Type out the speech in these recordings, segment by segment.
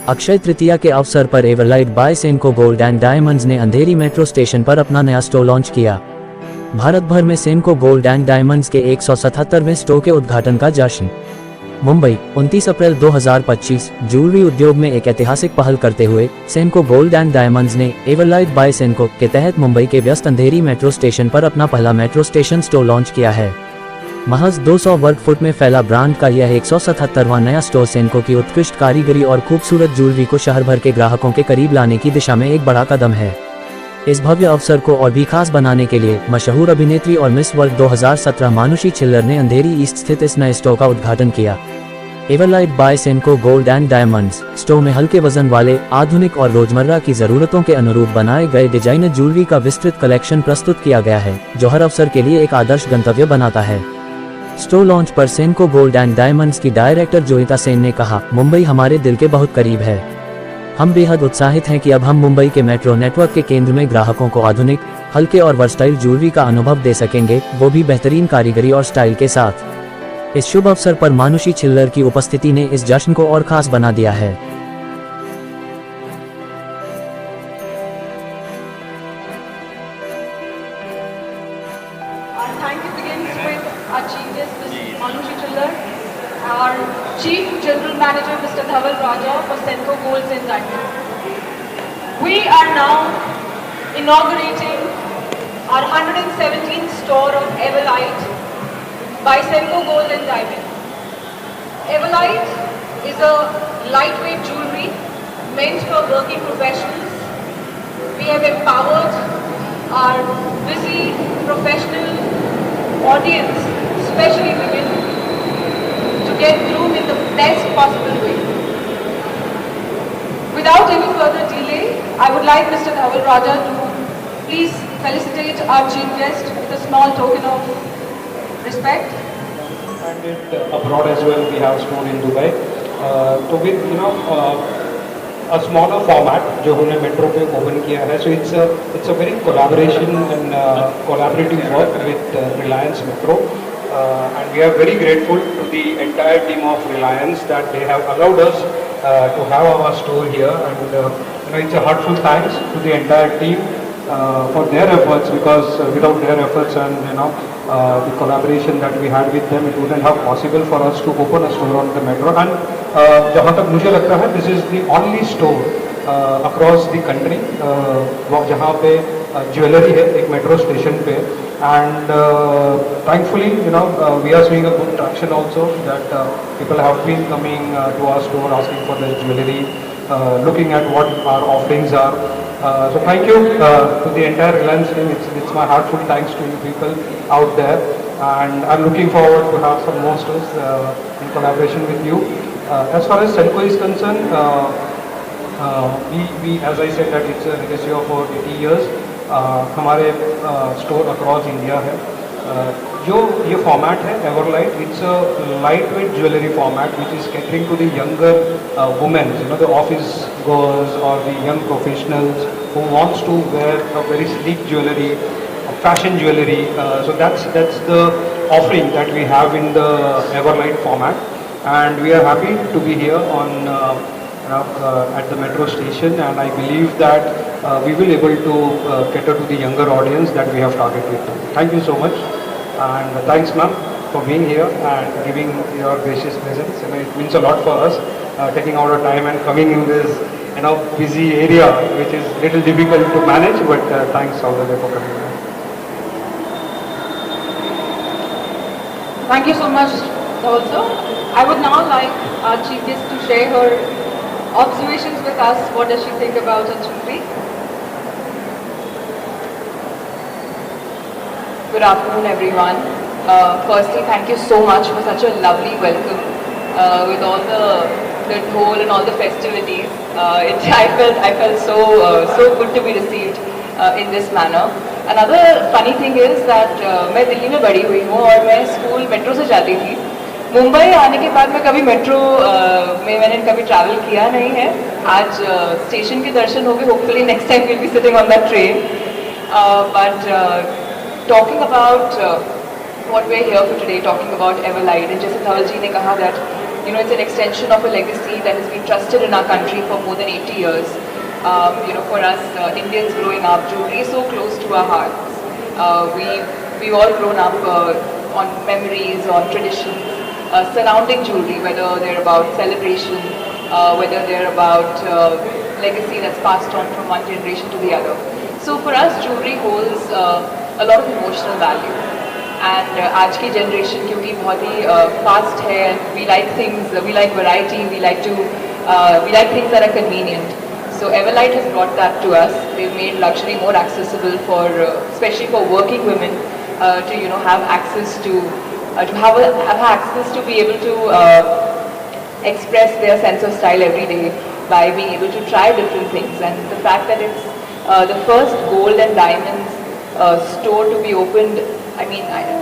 अक्षय तृतीया के अवसर पर Everlight by Senco gold and diamonds ने अंधेरी मेट्रो स्टेशन पर अपना नया स्टोर लॉन्च किया। भारत भर में सेनको गोल्ड एंड डायमंड्स के 177वें स्टोर के उद्घाटन का जश्न। मुंबई 29 अप्रैल 2025। ज्वेलरी उद्योग में एक ऐतिहासिक पहल करते हुए सेनको गोल्ड एंड डायमंड्स ने एवरलाइट बाय सेनको के तहत मुंबई के व्यस्त अंधेरी मेट्रो स्टेशन पर अपना पहला मेट्रो स्टेशन स्टोर लॉन्च किया है। महज 200 वर्ग फुट में फैला ब्रांड का यह 177वां नया स्टोर सेनको की उत्कृष्ट कारीगरी और खूबसूरत ज्वेलरी को शहर भर के ग्राहकों के करीब लाने की दिशा में एक बड़ा कदम है। इस भव्य अवसर को और भी खास बनाने के लिए मशहूर अभिनेत्री और मिस वर्ल्ड 2017 मानुषी छिल्लर ने अंधेरी ईस्ट स्थित इस नए स्टोर का उद्घाटन किया। Everlight by Senco gold and diamonds store में हल्के वजन वाले, आधुनिक और रोजमर्रा की जरूरतों के अनुरूप बनाए गए डिजाइनर ज्वेलरी का विस्तृत कलेक्शन प्रस्तुत किया गया है, जो हर अवसर के लिए एक आदर्श गंतव्य बनाता है। स्टोर लॉन्च पर सेनको गोल्ड एंड डायमंड्स की डायरेक्टर जोईता सेन ने कहा, मुंबई हमारे दिल के बहुत करीब है। हम बेहद उत्साहित हैं कि अब हम मुंबई के मेट्रो नेटवर्क के केंद्र में ग्राहकों को आधुनिक, हल्के और वर्सटाइल ज्वेलरी का अनुभव दे सकेंगे, वो भी बेहतरीन कारीगरी और स्टाइल के साथ। इस शुभ अवसर पर मानुषी छिल्लर की उपस्थिति ने इस जश्न को और खास बना दिया है। Our chief guest, Ms. Manushi Chillar, our chief general manager, Mr. Dhaval Raja, for Senco Golds and Diamonds. We are now inaugurating our 117th store of Everlight by Senco Gold and Diamonds. Everlight is a lightweight jewelry meant for working professionals. We have empowered our busy professional audience, especially women, to get groomed in the best possible way. Without any further delay, I would like Mr. Dhaval Raja to please felicitate our chief guest with a small token of respect. And it abroad as well, we have store in Dubai. So with a smaller format जो हमने metro पे open किया है, so it's a very collaboration and collaborative work with Reliance Metro, and we are very grateful to the entire team of Reliance that they have allowed us to have our store here, and it's a heartfelt thanks to the entire team for their efforts, because without their efforts and the collaboration that we had with them, it wouldn't have possible for us to open a store on the metro. And जहाँ तक मुझे लगता है, this is the only store across the country जहाँ पे jewellery है एक metro station पे, and thankfully we are seeing a good traction also, that people have been coming to our store asking for their jewelry, looking at what our offerings are. So thank you to the entire Reliance team. It's my heartful thanks to you people out there, and I'm looking forward to have some more stores in collaboration with you. As far as Senco is concerned, we as I said that it's a legacy of over 80 years. हमारे store across India है। जो ये format है Everlight, it's a light weight jewellery format which is catering to the younger women, the office goers और the young professionals who wants to wear a very sleek jewelry, fashion jewelry. So that's the offering that we have in the Everlight format, and we are happy to be here on at the metro station, and I believe that we will able to cater to the younger audience that we have targeted. Thank you so much, and thanks ma'am for being here and giving your gracious presence. It means a lot for us, taking out our time and coming in this busy area, which is little difficult to manage, but thanks all the way for coming here. Thank you so much also. I would now like our chief guest to share her observations with us. What does she think about her jewelry? Good afternoon, everyone. Firstly, thank you so much for such a lovely welcome with all the dhol and all the festivities. I felt so good to be received in this manner. Another funny thing is that मैं दिल्ली में बड़ी हुई हूँ और मैं school metro से जाती थी। मुंबई आने के बाद मैं कभी मेट्रो में मैंने कभी ट्रैवल किया नहीं है। आज स्टेशन के दर्शन हो गए। Hopefully next time will be sitting on that train. But talking about what we're here for today, talking about Everlight, and जैसे धवल जी ने कहा that it's an extension of a legacy that has been trusted in our country for more than 80 years. For us Indians growing up, jewelry is so close to our hearts. We've all grown up on memories, on traditions surrounding jewelry, whether they're about celebration, whether they're about legacy that's passed on from one generation to the other. So for us, jewelry holds a lot of emotional value. And आज की generation क्योंकि बहुत ही fast है, we like things, we like variety, we like things that are convenient. So Everlight has brought that to us. They've made luxury more accessible for, especially for working women, to have access to have access to be able to express their sense of style every day by being able to try different things. And the fact that it's the first gold and diamonds store to be opened,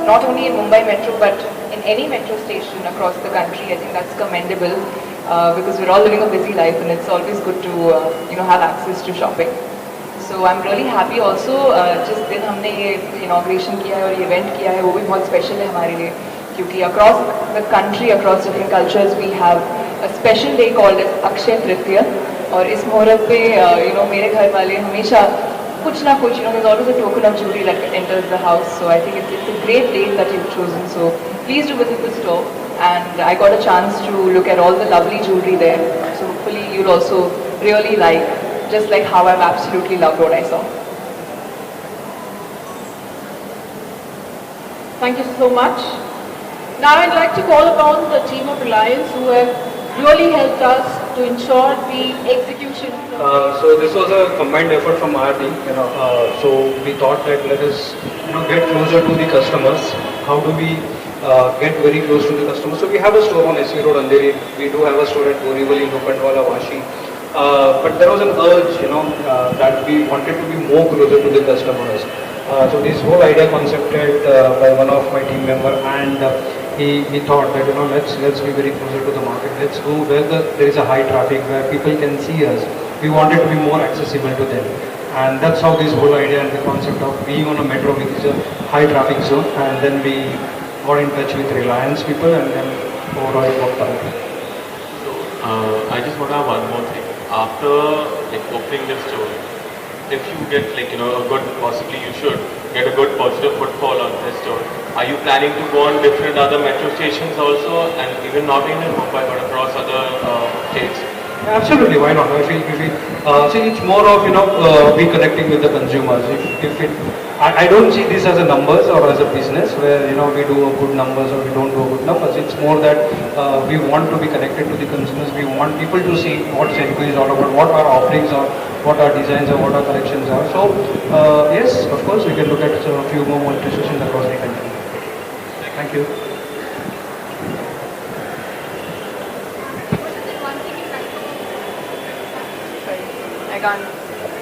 not only in Mumbai Metro but in any metro station across the country, I think that's commendable because we're all living a busy life and it's always good to have access to shopping. So I'm really happy also. जिस दिन हमने ये inauguration किया है और ये event किया है वो भी बहुत special है हमारे लिए क्योंकि across the country, across different cultures, we have a special day called as Akshaya Tritiya. और इस मुहूर्त पे मेरे घर वाले हमेशा कुछ ना कुछ, there's always a token of jewelry that enters the house. So I think it's a great date that you've chosen. So please do visit the store. And I got a chance to look at all the lovely jewelry there. So hopefully you'll also really like, just like how I've absolutely loved what I saw. Thank you so much. Now I'd like to call upon the team of Reliance who have really helped us to ensure the execution. So this was a combined effort from our team. So we thought that let us get closer to the customers. How do we get very close to the customers? So we have a store on SV Road, Andheri. We do have a store at Borivali, Lopandwala, Vashi. But there was an urge, that we wanted to be more closer to the customers. So this whole idea concepted by one of my team member, and he thought that let's be very closer to the market. Let's go where there is a high traffic, where people can see us. We wanted to be more accessible to them, and that's how this whole idea and the concept of being on a metro, which is a high traffic zone, and then we got in touch with Reliance people, and then overall it worked out. I just want to have one more thing. After opening this store, if you get a good, possibly you should get a good positive footfall on this store, are you planning to go on different other metro stations also, and even not in Mumbai but across other states? Yeah, absolutely, why not? If we see, it's more of we connecting with the consumers. I don't see this as a numbers or as a business where we do a good numbers or we don't do a good numbers. It's more that we want to be connected to the consumers. We want people to see what Senco is all about, what our offerings are, what our designs are, what our collections are. So yes, of course, we can look at a few more multi-stations across the country. Thank you.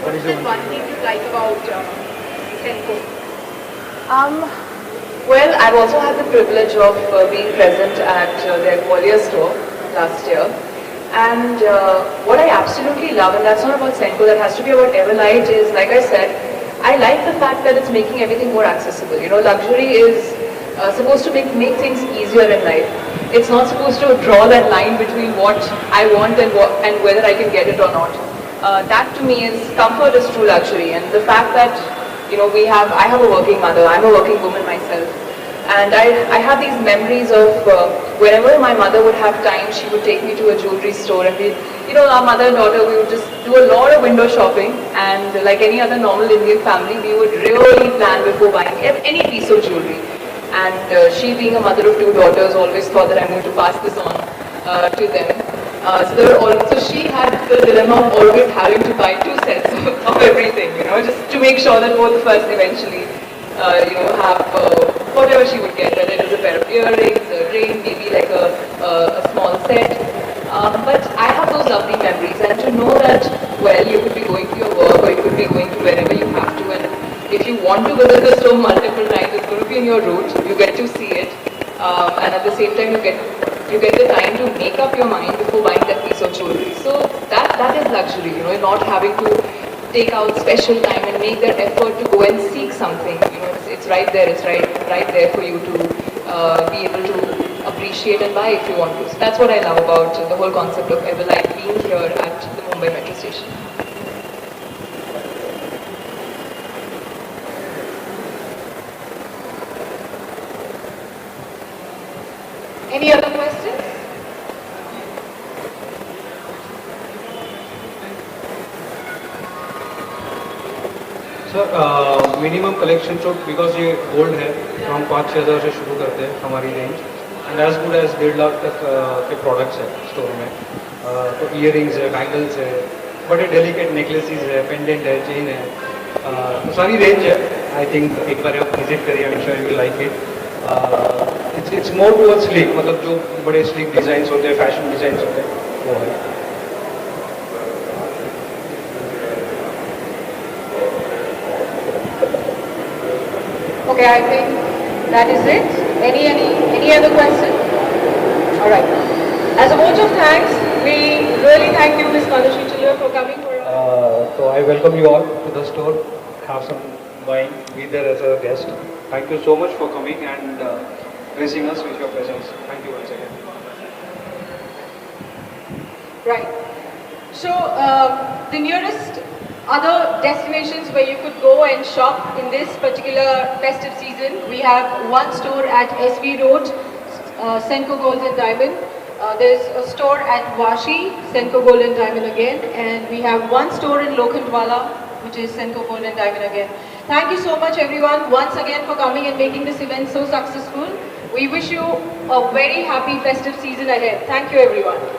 What is the one thing you like about Senco? Well, I've also had the privilege of being present at their Gwalior store last year. And what I absolutely love, and that's not about Senco, that has to be about Everlight, is, like I said, I like the fact that it's making everything more accessible. Luxury is supposed to make things easier in life. It's not supposed to draw that line between what I want and whether I can get it or not. That to me is comfort is true luxury, and the fact that I have a working mother, I'm a working woman myself, and I have these memories of whenever my mother would have time, she would take me to a jewelry store, and our mother and daughter, we would just do a lot of window shopping, and like any other normal Indian family, we would really plan before buying any piece of jewelry. And she, being a mother of two daughters, always thought that I'm going to pass this on to them. So she had the dilemma of always having to buy two sets of everything, just to make sure that both of us eventually, have whatever she would get, whether it was a pair of earrings, a ring, maybe like a small set. But I have those lovely memories, and to know that, well, you could be going to your work or you could be going to wherever you have to, and if you want to visit the store multiple times, it's going to be in your route, you get to see it, and at the same time you get the time to make up your mind before buying that piece of jewelry. So that is luxury, not having to take out special time and make that effort to go and seek something. It's right there. It's right there for you to be able to appreciate and buy if you want to. So that's what I love about the whole concept of Everlight being here at the Mumbai Metro Station. Any other questions? Sir minimum collection तो because ये gold है तो हम 5-6 हज़ार से शुरू करते हैं हमारी range and as good as 1.5 lakh तक के प्रोडक्ट्स हैं स्टोर में तो इयरिंग्स है, बैंगल्स है, बड़े डेलिकेट नेकलेसेस है, पेंडेंट है, चेन है, तो सारी रेंज है. आई थिंक एक बार आप विजिट करिए, I am sure you will like it. It's more towards sleek, मतलब जो बड़े स्लीक डिज़ाइंस होते हैं, फैशन डिज़ाइंस होते हैं, वो है. Okay, I think that is it. Any other question? All right. As a vote of thanks, we really thank you, Ms. Manushree Chillar, for coming for us. So I welcome you all to the store. Have some wine. Be there as a guest. Thank you so much for coming and gracing us with your presence. Thank you once again. Right. So, the nearest other destinations where you could go and shop in this particular festive season, we have one store at SV Road, Senco Gold and Diamond. There's a store at Vashi, Senco Gold and Diamond again, and we have one store in Lokhandwala, which is Senco Gold and Diamond again. Thank you so much everyone once again for coming and making this event so successful. We wish you a very happy festive season ahead. Thank you everyone.